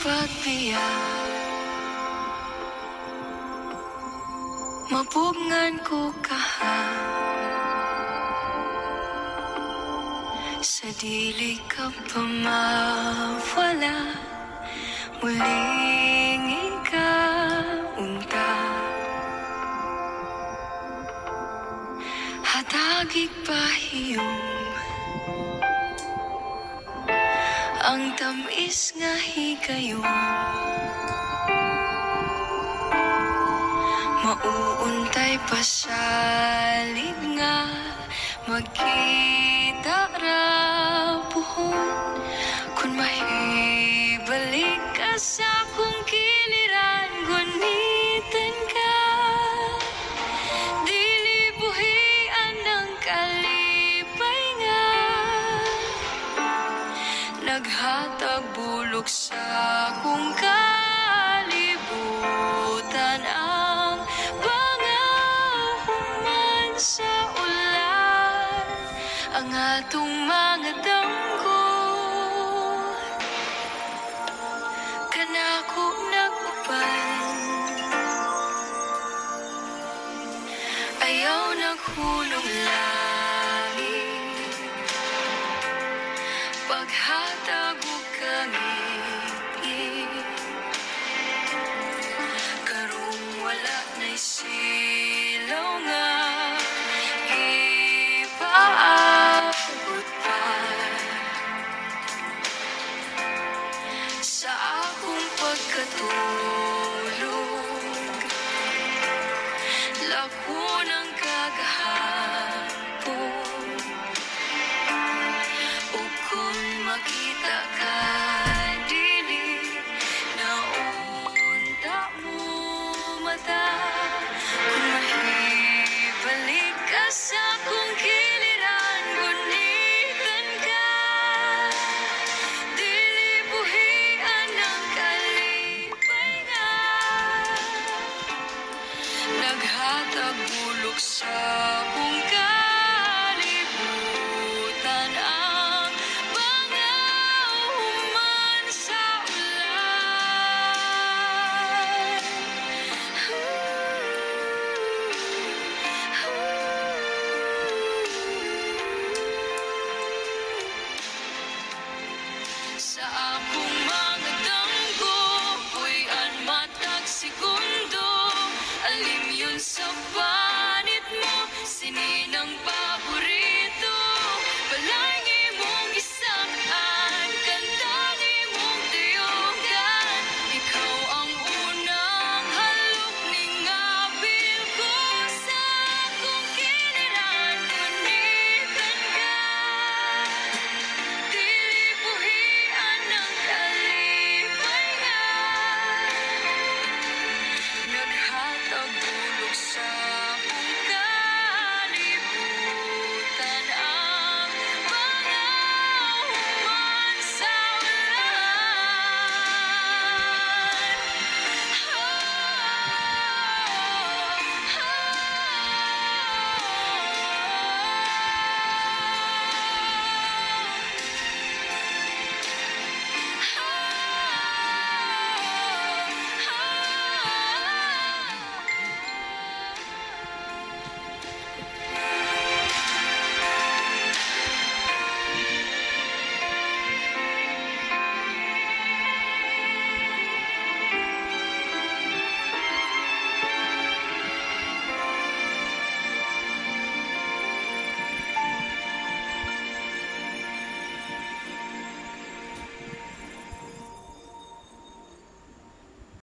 pagbiyak, mabubngan ko kaha sa dili ka pa mawala, muling ikaunta. Hatagig pahiyong ang tamis nga higayong, mauuntay pasalig nga magkita ra buhon, kung mahibalik ka sa akong giliran, gunitan ka, dili buhian ng kalipay nga, naghatag bulok sa akong kalibutan, ang pangahuman sa ulan, ang atong mga danggo, kanako nag-uban, ayaw naghulog langit, paghatag o kangit, karong wala na'y